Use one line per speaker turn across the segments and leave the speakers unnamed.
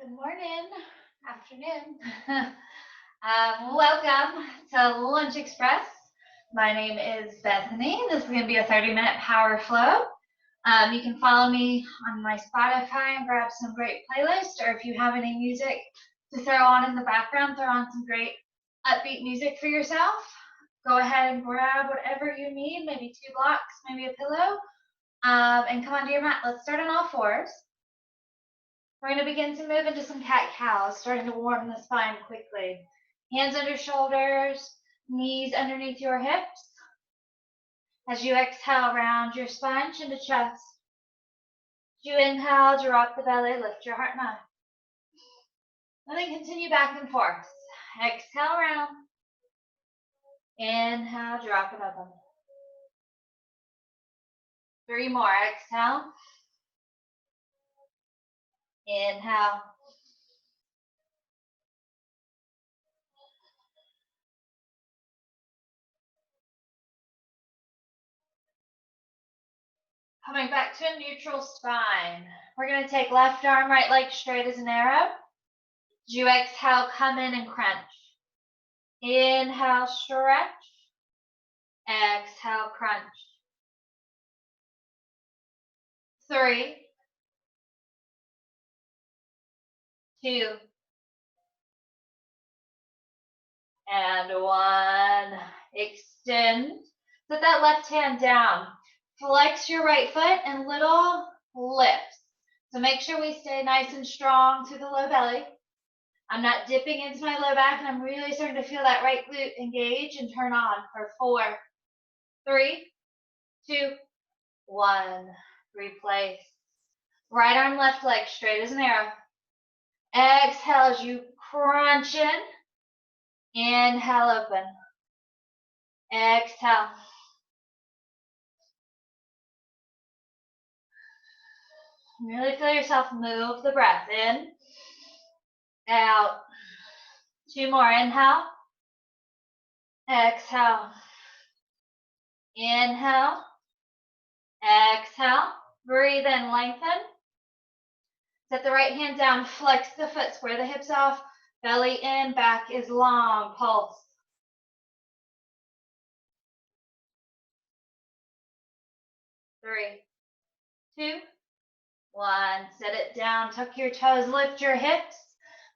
Good morning, afternoon. Welcome to Lunch Express. My name is Bethany. This is going to be a 30-minute power flow. You can follow me on my Spotify and grab some great playlists, or if you have any music to throw on in the background, throw on some great upbeat music for yourself. Go ahead and grab whatever you need, maybe 2 blocks, maybe a pillow, and come onto your mat. Let's start on all fours. We're going to begin to move into some cat-cows, starting to warm the spine quickly. Hands under shoulders, knees underneath your hips. As you exhale, round your spine, chin to chest. As you inhale, drop the belly, lift your heart and eye. And then continue back and forth. Exhale, round. Inhale, drop it open. 3 more. Exhale. Inhale. Coming back to a neutral spine. We're going to take left arm, right leg straight as an arrow. As you exhale, come in and crunch. Inhale, stretch. Exhale, crunch. 3, 2, and 1. Extend. Put that left hand down. Flex your right foot and little lifts. So make sure we stay nice and strong through the low belly. I'm not dipping into my low back, and I'm really starting to feel that right glute engage and turn on for 4, 3, 2, 1. Replace. Right arm, left leg straight as an arrow. Exhale as you crunch in. Inhale, open. Exhale. Really feel yourself move the breath in, out. 2 more. Inhale. Exhale. Inhale. Exhale. Breathe in, lengthen. Set the right hand down, flex the foot, square the hips off, belly in, back is long, pulse. 3, 2, 1. Set it down, tuck your toes, lift your hips,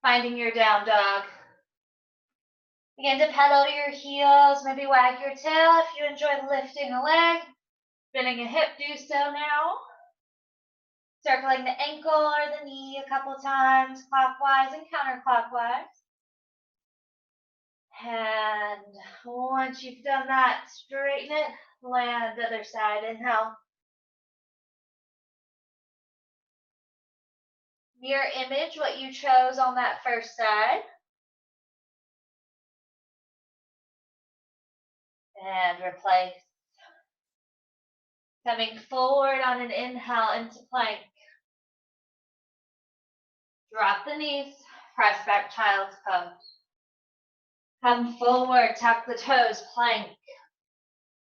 finding your down dog. Begin to pedal to your heels, maybe wag your tail if you enjoy lifting a leg. Bending a hip, do so now. Circling the ankle or the knee a couple times, clockwise and counterclockwise. And once you've done that, straighten it, land the other side. Inhale. Mirror image what you chose on that first side. And replace. Coming forward on an inhale into plank. Drop the knees, press back child's pose. Come forward, tuck the toes, plank.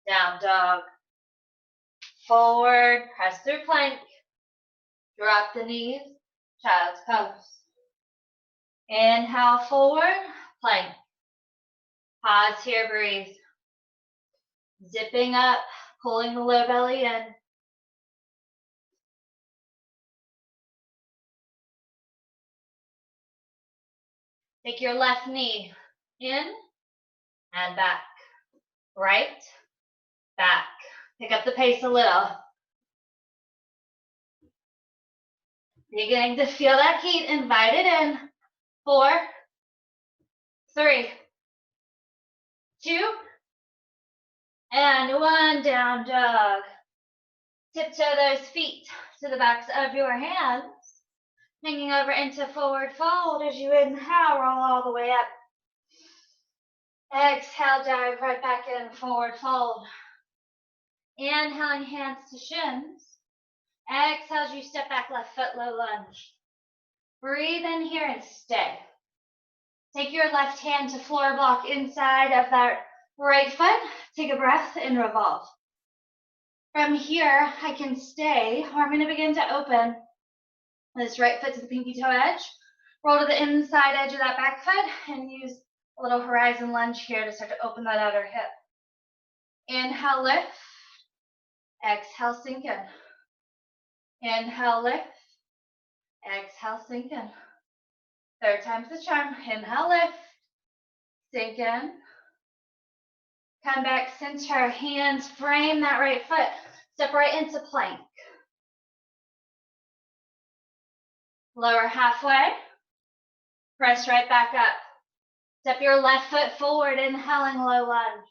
Down dog. Forward, press through plank. Drop the knees, child's pose. Inhale forward, plank. Pause here, breathe. Zipping up, pulling the low belly in. Take your left knee in and back. Right, back. Pick up the pace a little. Beginning to feel that heat, invite it in. 4, 3, 2, and 1. Down dog. Tiptoe those feet to the backs of your hands. Hanging over into forward fold as you inhale, roll all the way up. Exhale, dive right back in, forward fold. Inhaling, hands to shins. Exhale as you step back, left foot, low lunge. Breathe in here and stay. Take your left hand to floor block inside of that right foot. Take a breath and revolve. From here, I can stay, or I'm going to begin to open this right foot to the pinky toe edge. Roll to the inside edge of that back foot and use a little horizon lunge here to start to open that outer hip. Inhale, lift. Exhale, sink in. Inhale, lift. Exhale, sink in. Third time's the charm. Inhale, lift. Sink in. Come back, center, hands, frame that right foot. Step right into plank. Lower halfway. Press right back up. Step your left foot forward, inhaling low lunge.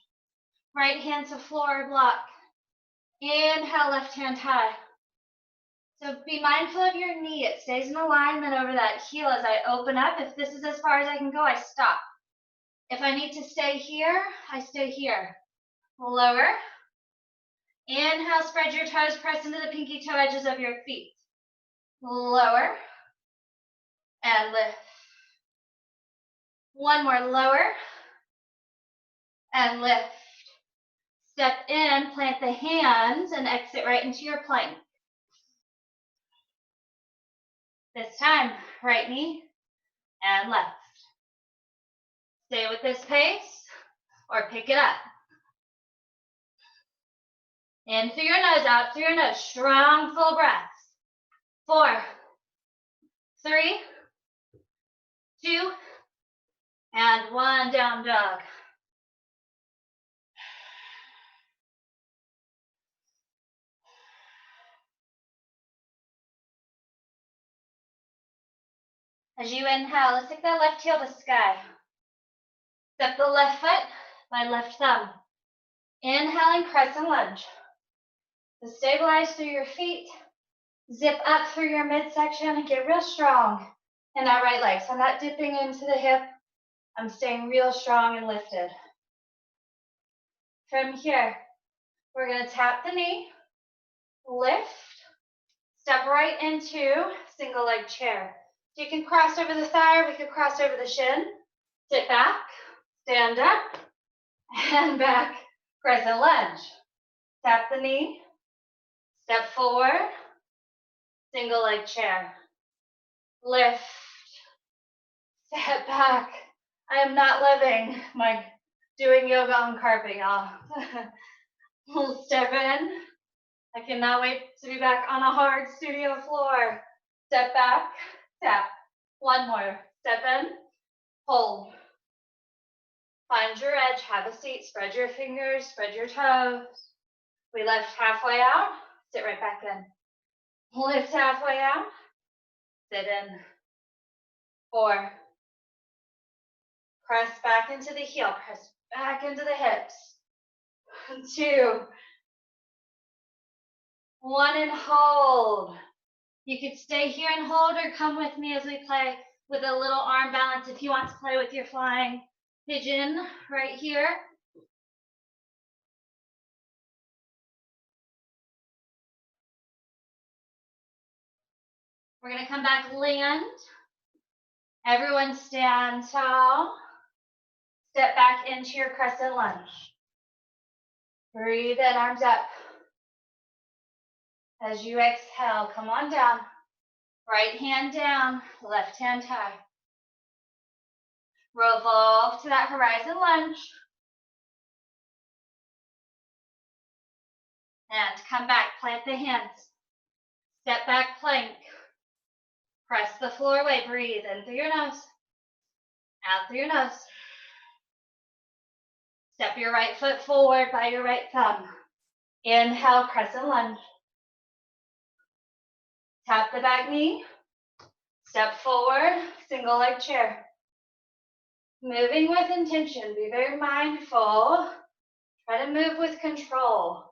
Right hand to floor block. Inhale, left hand high. So be mindful of your knee. It stays in alignment over that heel as I open up. If this is as far as I can go, I stop. If I need to stay here, I stay here. Lower. Inhale, spread your toes, press into the pinky toe edges of your feet. Lower. And lift. One more, lower. And lift. Step in, plant the hands, and exit right into your plank. This time, right knee and left. Stay with this pace or pick it up. In through your nose, out through your nose. Strong, full breaths. 4, 3, 2, and 1. Down dog. As you inhale, let's take that left heel to sky. Step the left foot by left thumb. Inhaling, crescent lunge. So stabilize through your feet. Zip up through your midsection and get real strong in that right leg. So I'm not dipping into the hip. I'm staying real strong and lifted. From here, we're going to tap the knee, lift, step right into single leg chair. So you can cross over the thigh, or we could cross over the shin. Sit back, stand up, and back, crescent lunge. Tap the knee, step forward, single leg chair. Lift, step back. I am not living my doing yoga on carpet, y'all. We'll step in. I cannot wait to be back on a hard studio floor. Step back, tap. One more. Step in, hold. Find your edge, have a seat, spread your fingers, spread your toes. We lift halfway out, sit right back in. Lift halfway out, sit in. 4. Press back into the heel, press back into the hips. 2, 1, and hold. You could stay here and hold or come with me as we play with a little arm balance if you want to play with your flying pigeon right here. We're going to come back, land. Everyone stand tall. Step back into your crescent lunge. Breathe in, arms up. As you exhale, come on down. Right hand down, left hand high. Revolve to that horizon lunge. And come back, plant the hands. Step back, plank. Press the floor away, breathe in through your nose. Out through your nose. Step your right foot forward by your right thumb. Inhale, crescent lunge. Tap the back knee. Step forward, single leg chair. Moving with intention, be very mindful. Try to move with control.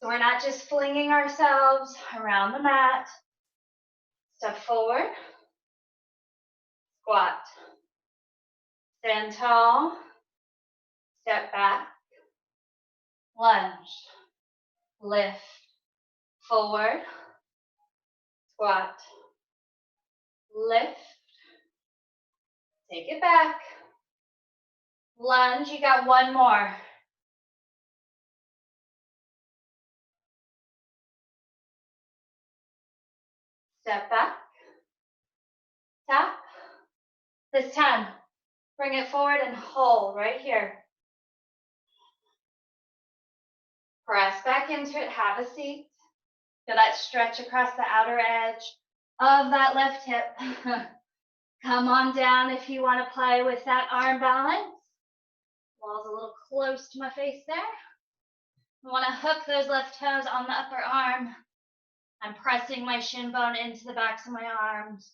So we're not just flinging ourselves around the mat. Step forward, squat. Stand tall, step back, lunge, lift, forward, squat, lift, take it back, lunge, you got one more. Step back, tap, This time, bring it forward and hold right here. Press back into it, have a seat. Feel that stretch across the outer edge of that left hip. Come on down if you want to play with that arm balance. Wall's a little close to my face there. I want to hook those left toes on the upper arm. I'm pressing my shin bone into the backs of my arms.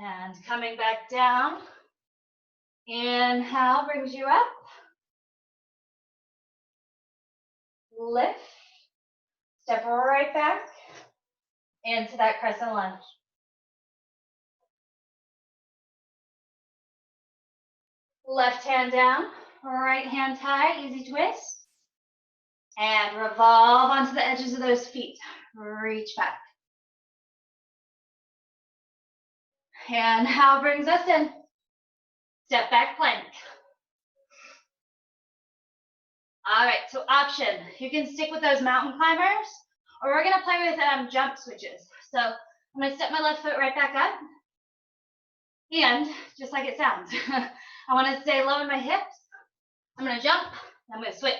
And coming back down. Inhale brings you up. Lift. Step right back into that crescent lunge. Left hand down, right hand high, easy twist. And revolve onto the edges of those feet. Reach back. Inhale brings us in. Step back plank. All right, so option. You can stick with those mountain climbers, or we're gonna play with jump switches. So I'm gonna step my left foot right back up. And just like it sounds, I wanna stay low in my hips. I'm gonna jump, I'm gonna switch.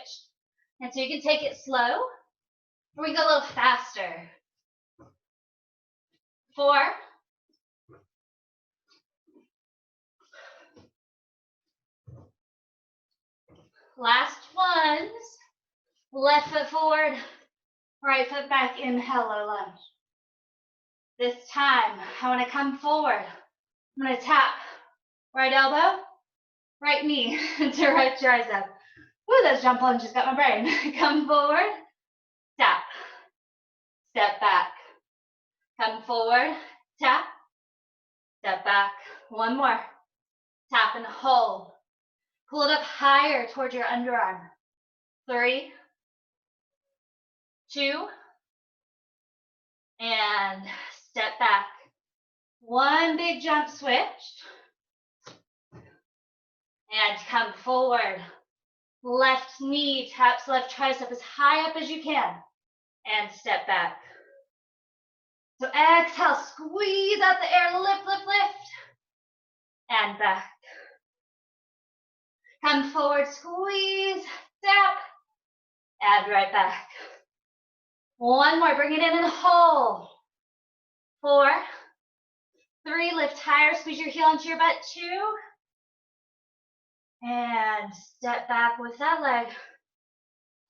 And so you can take it slow, or we can go a little faster. 4, last ones. Left foot forward, right foot back, inhale, low lunge. This time, I want to come forward. I'm going to tap right elbow, right knee to right tricep. Ooh, those jump lunges got my brain. Come forward, tap, step back. Come forward, tap, step back. One more. Tap and hold. Pull it up higher towards your underarm. 3, 2, and step back. One big jump switch. And come forward. Left knee taps left tricep as high up as you can. And step back. So exhale, squeeze out the air, lift, lift, lift. And back. Come forward, squeeze, step. And right back. One more, bring it in and hold. 4, 3, lift higher, squeeze your heel into your butt. 2. And step back with that leg.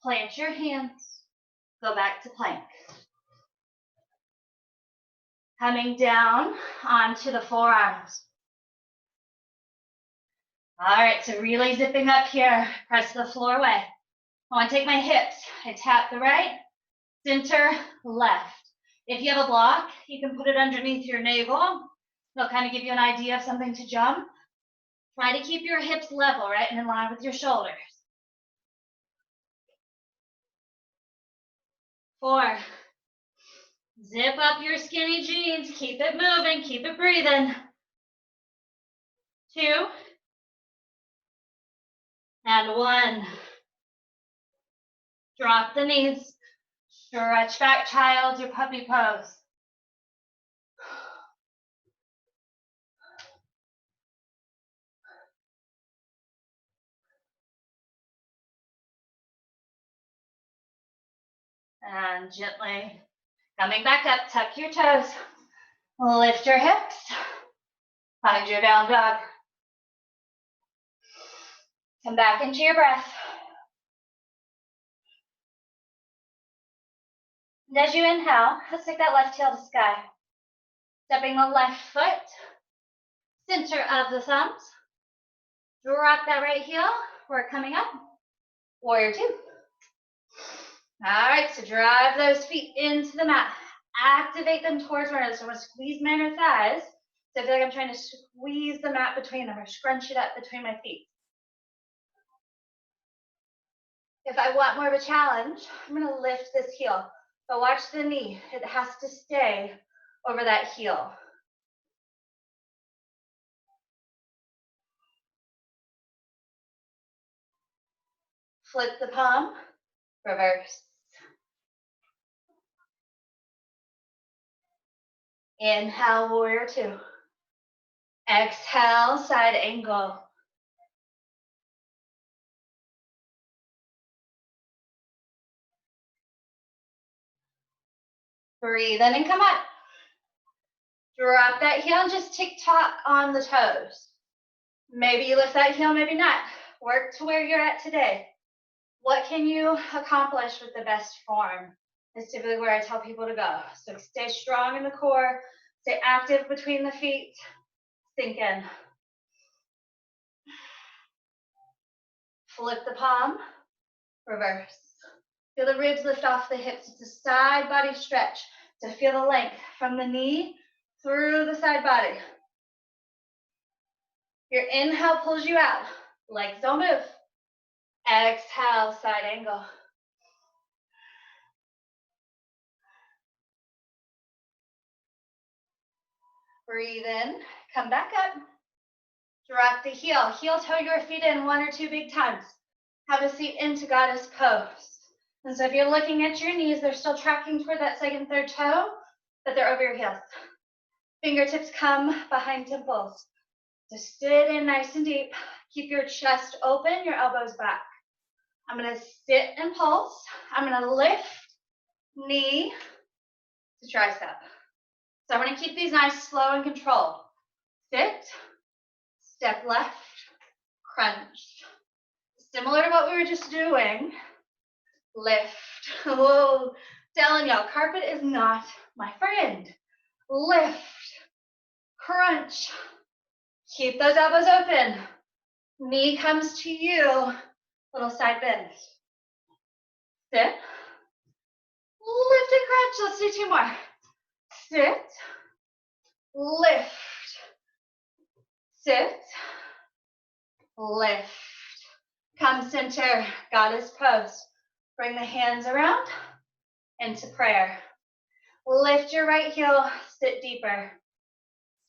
Plant your hands. Go back to plank. Coming down onto the forearms. All right, so really zipping up here. Press the floor away. I want to take my hips. I tap the right, center, left. If you have a block, you can put it underneath your navel. It'll kind of give you an idea of something to jump. Try to keep your hips level, right, and in line with your shoulders. 4. Zip up your skinny jeans. Keep it moving. Keep it breathing. 2. And 1. Drop the knees. Stretch back, child, or puppy pose. And gently coming back up, tuck your toes. Lift your hips. Find your down dog. Come back into your breath. And as you inhale, let's take that left heel to sky. Stepping the left foot, center of the thumbs. Drop that right heel. We're coming up. Warrior 2. All right, so drive those feet into the mat. Activate them towards one another. So I want to squeeze my inner thighs. So I feel like I'm trying to squeeze the mat between them or scrunch it up between my feet. If I want more of a challenge, I'm going to lift this heel. But watch the knee. It has to stay over that heel. Flip the palm, reverse. Inhale, warrior two. Exhale, side angle. Breathe in and come up. Drop that heel and just tick-tock on the toes. Maybe you lift that heel, maybe not. Work to where you're at today. What can you accomplish with the best form? Is typically where I tell people to go. So stay strong in the core, stay active between the feet, sink in. Flip the palm, reverse. Feel the ribs lift off the hips. It's a side body stretch to feel the length from the knee through the side body. Your inhale pulls you out. Legs don't move. Exhale, side angle. Breathe in, come back up. Drop the heel. Heel toe your feet in 1 or 2 big times. Have a seat into goddess pose. And so if you're looking at your knees, they're still tracking toward that second, third toe, but they're over your heels. Fingertips come behind temples. Just sit in nice and deep. Keep your chest open, your elbows back. I'm gonna sit and pulse. I'm gonna lift knee to tricep. So I'm gonna keep these nice, slow and controlled. Sit, step left, crunch. Similar to what we were just doing. Lift. Whoa, telling y'all, carpet is not my friend. Lift, crunch. Keep those elbows open. Knee comes to you. Little side bend. Sit. Lift and crunch. Let's do 2 more. Sit. Lift. Sit. Lift. Come center. Goddess pose. Bring the hands around into prayer. Lift your right heel. Sit deeper.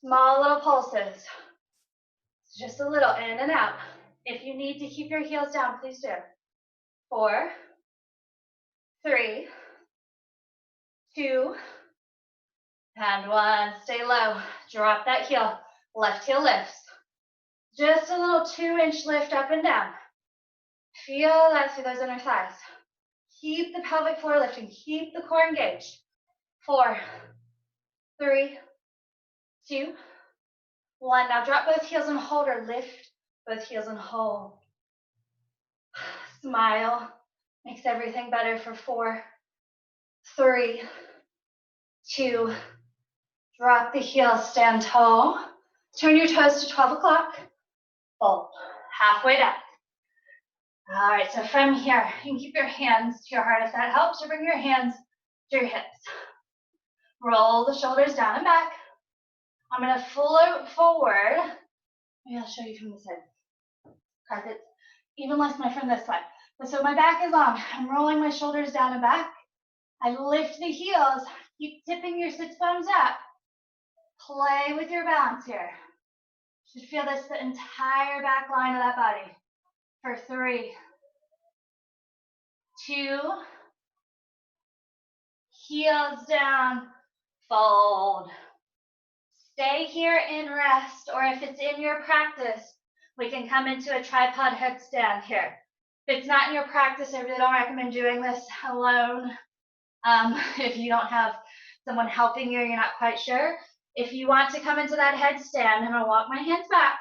Small little pulses. Just a little in and out. If you need to keep your heels down, please do. 4, 3, 2, and 1. Stay low. Drop that heel. Left heel lifts. Just a little 2-inch lift up and down. Feel that through those inner thighs. Keep the pelvic floor lifting. Keep the core engaged. 4, 3, 2, 1. Now drop both heels and hold, or lift both heels and hold. Smile. Makes everything better for 4, 3, 2. Drop the heels, stand tall. Turn your toes to 12 o'clock. Fold. Halfway down. All right, so from here, you can keep your hands to your heart if that helps, or bring your hands to your hips. Roll the shoulders down and back. I'm going to float forward. Maybe I'll show you from this side. Carpet, even less my from this side. But so my back is long. I'm rolling my shoulders down and back. I lift the heels. Keep tipping your sits bones up. Play with your balance here. You should feel this the entire back line of that body. For 3, 2, heels down, fold. Stay here in rest, or if it's in your practice, we can come into a tripod headstand here. If it's not in your practice, I really don't recommend doing this alone. If you don't have someone helping you, you're not quite sure. If you want to come into that headstand, I'm going to walk my hands back.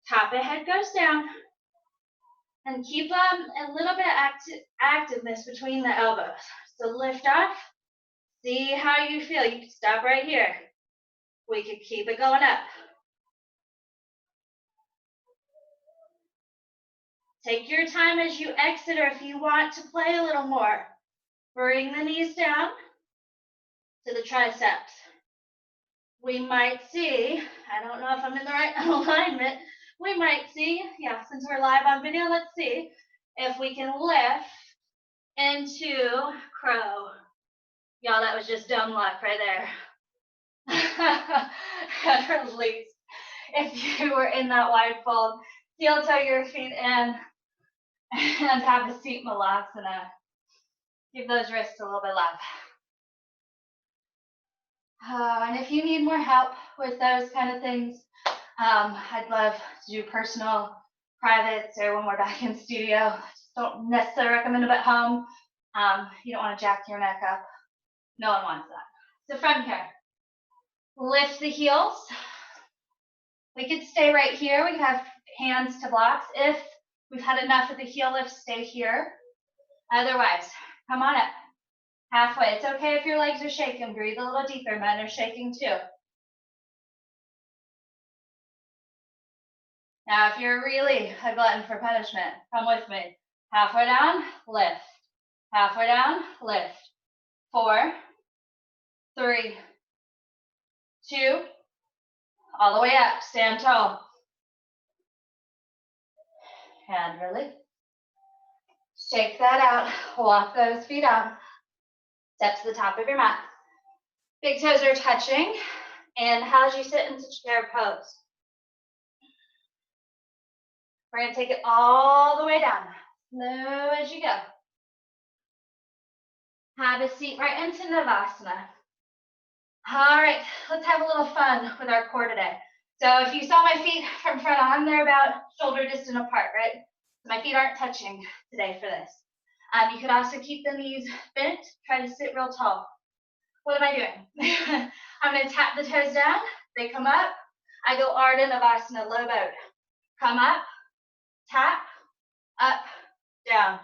Top of head goes down. And keep a little bit of activeness between the elbows. So lift off. See how you feel. You can stop right here. We could keep it going up. Take your time as you exit, or if you want to play a little more, bring the knees down to the triceps. We might see, I don't know if I'm in the right alignment, we might see, yeah, since we're live on video, let's see if we can lift into crow. Y'all, that was just dumb luck right there. And release. If you were in that wide fold, heel toe your feet in and have a seat malasana. Give those wrists a little bit love. And if you need more help with those kind of things, I'd love to do personal privates or when we're back in studio. Just don't necessarily recommend them at home. You don't want to jack your neck up. No one wants that. So from here, lift the heels. We could stay right here. We have hands to blocks. If we've had enough of the heel lift, stay here. Otherwise, come on up. Halfway. It's okay if your legs are shaking. Breathe a little deeper. Men are shaking too. Now, if you're really a glutton for punishment, come with me. Halfway down, lift. Halfway down, lift. 4, 3, 2, all the way up. Stand tall. And release. Shake that out. Walk those feet out. Step to the top of your mat. Big toes are touching. And as you sit into chair pose, we're going to take it all the way down. Slow as you go. Have a seat right into Navasana. All right, let's have a little fun with our core today. So if you saw my feet from front on, they're about shoulder distant apart, right? So my feet aren't touching today for this. You could also keep the knees bent. Try to sit real tall. What am I doing? I'm going to tap the toes down. They come up. I go Ardha Navasana, low boat. Come up, tap, up, down.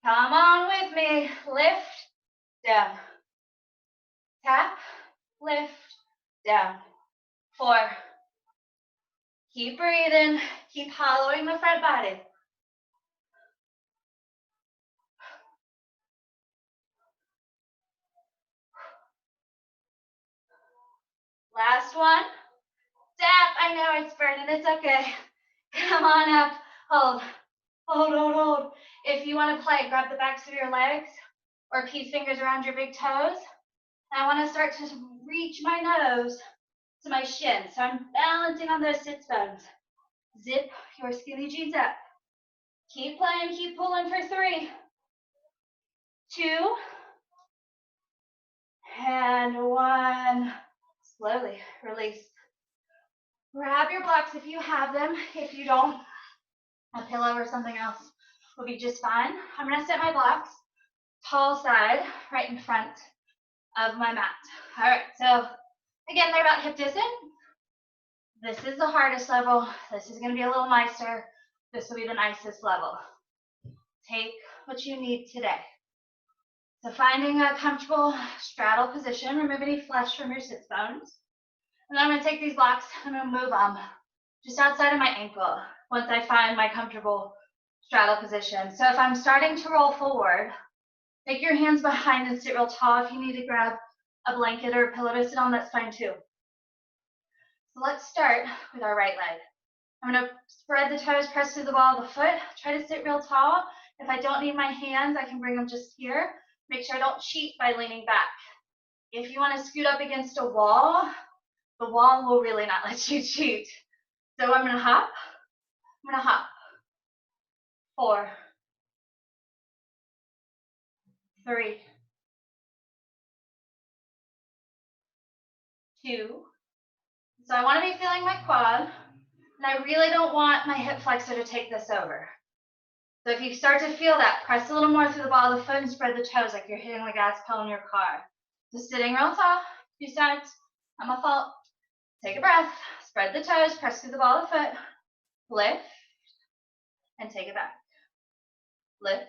Come on with me. Lift, down. Tap, lift, down. 4. Keep breathing. Keep hollowing the front body. Last one. Tap. I know it's burning. It's okay. Come on up. Hold. Hold, hold, hold. If you want to play, grab the backs of your legs or peace fingers around your big toes. And I want to start to reach my nose to my shin. So I'm balancing on those sits bones. Zip your skinny jeans up. Keep playing, keep pulling for 3, 2, and 1. Slowly release. Grab your blocks if you have them. If you don't, a pillow or something else will be just fine. I'm going to set my blocks tall side right in front of my mat. All right, so again, they're about hip distance. This is the hardest level. This is going to be a little nicer. This will be the nicest level. Take what you need today. So finding a comfortable straddle position, remove any flesh from your sits bones. And then I'm going to take these blocks, I'm going to move them just outside of my ankle once I find my comfortable straddle position. So if I'm starting to roll forward, take your hands behind and sit real tall. If you need to grab a blanket or a pillow to sit on, that's fine too. So let's start with our right leg. I'm going to spread the toes, press through the ball of the foot. Try to sit real tall. If I don't need my hands, I can bring them just here. Make sure I don't cheat by leaning back. If you want to scoot up against a wall, the wall will really not let you cheat. So I'm going to hop. I'm going to hop. 4, 3, 2. So I want to be feeling my quad, and I really don't want my hip flexor to take this over. So if you start to feel that, press a little more through the ball of the foot and spread the toes like you're hitting the gas pedal in your car. Just sitting real tall, 2 sides. I'm a fault. Take a breath. Spread the toes, press through the ball of the foot. Lift, and take it back. Lift,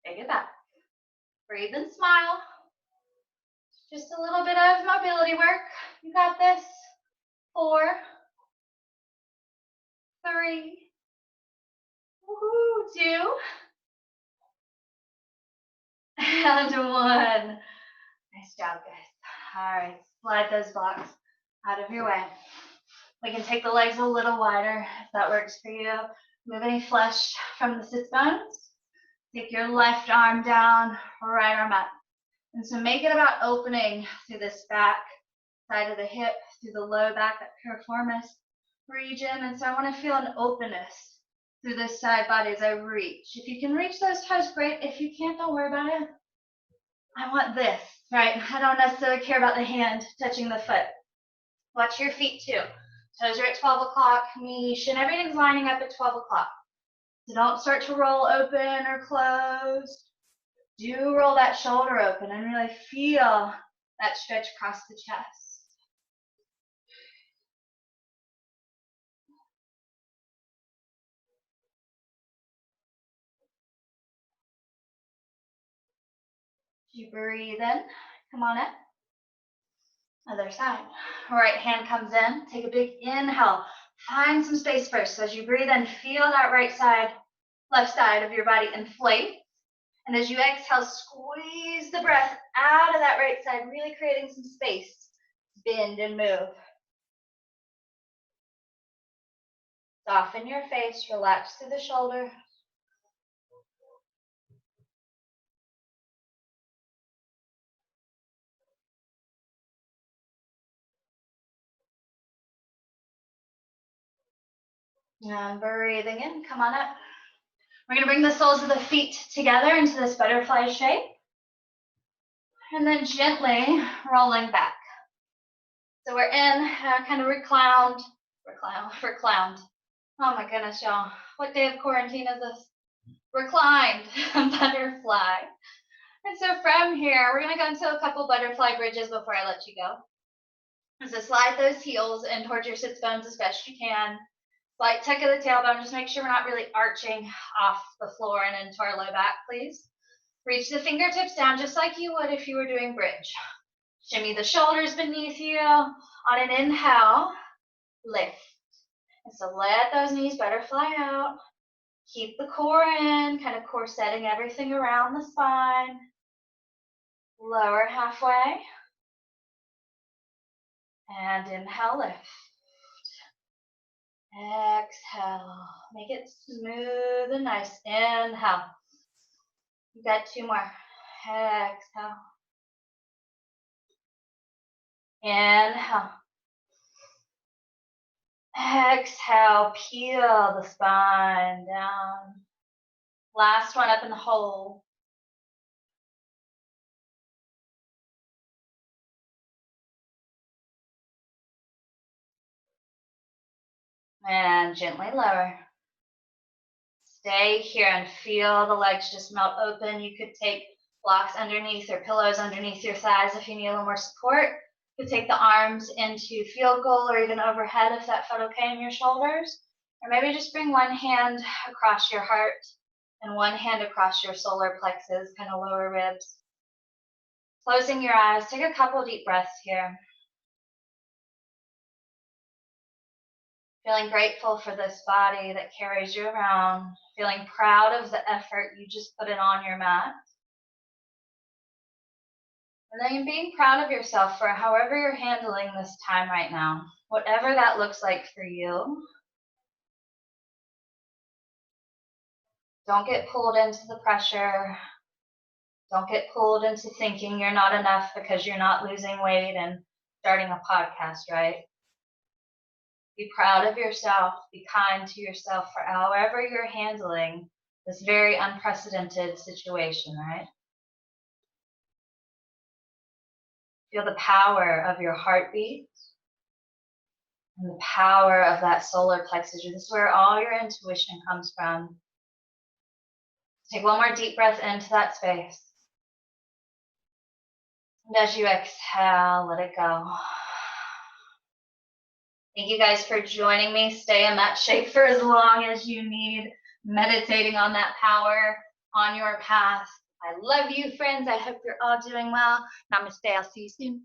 take it back. Breathe and smile. Just a little bit of mobility work. You got this. 4, 3, 2, and 1. Nice job, guys. All right, slide those blocks out of your way. We can take the legs a little wider if that works for you. Move any flesh from the sits bones. Take your left arm down, right arm up. And so make it about opening through this back side of the hip, through the low back, that piriformis region. And so I want to feel an openness through this side body as I reach. If you can reach those toes, great. If you can't, don't worry about it. I want this, right? I don't necessarily care about the hand touching the foot. Watch your feet too. Toes are at 12 o'clock, knees, and everything's lining up at 12 o'clock. So don't start to roll open or close. Do roll that shoulder open and really feel that stretch across the chest. You breathe in, come on in. Other side. Right hand comes in, take a big inhale. Find some space first. So as you breathe in, feel that right side, left side of your body inflate. And as you exhale, squeeze the breath out of that right side, really creating some space. Bend and move. Soften your face, relax through the shoulder. And breathing in, come on up. We're going to bring the soles of the feet together into this butterfly shape. And then gently rolling back. So we're in kind of reclined. Oh my goodness, y'all. What day of quarantine is this? Reclined butterfly. And so from here, we're going to go into a couple butterfly bridges before I let you go. So slide those heels in towards your sits bones as best you can. Slight tuck of the tailbone. Just make sure we're not really arching off the floor and into our low back, please. Reach the fingertips down just like you would if you were doing bridge. Shimmy the shoulders beneath you. On an inhale, lift. And so let those knees butterfly out. Keep the core in, kind of corsetting everything around the spine. Lower halfway. And inhale, lift. Exhale. Make it smooth and nice. Inhale. You got two more. Exhale. Inhale. Exhale, peel the spine down. Last one up in the hole. And gently lower. Stay here and feel the legs just melt open. You could take blocks underneath or pillows underneath your thighs if you need a little more support. You could take the arms into field goal or even overhead if that felt okay in your shoulders. Or maybe just bring one hand across your heart and one hand across your solar plexus, kind of lower ribs. Closing your eyes, take a couple deep breaths here. Feeling grateful for this body that carries you around. Feeling proud of the effort you just put in on your mat. And then being proud of yourself for however you're handling this time right now. Whatever that looks like for you. Don't get pulled into the pressure. Don't get pulled into thinking you're not enough because you're not losing weight and starting a podcast, right? Be proud of yourself. Be kind to yourself for however you're handling this very unprecedented situation, right? Feel the power of your heartbeat and the power of that solar plexus. This is where all your intuition comes from. Take one more deep breath into that space. And as you exhale, let it go. Thank you guys for joining me. Stay in that shape for as long as you need, meditating on that power on your path. I love you, friends. I hope you're all doing well. Namaste. I'll see you soon.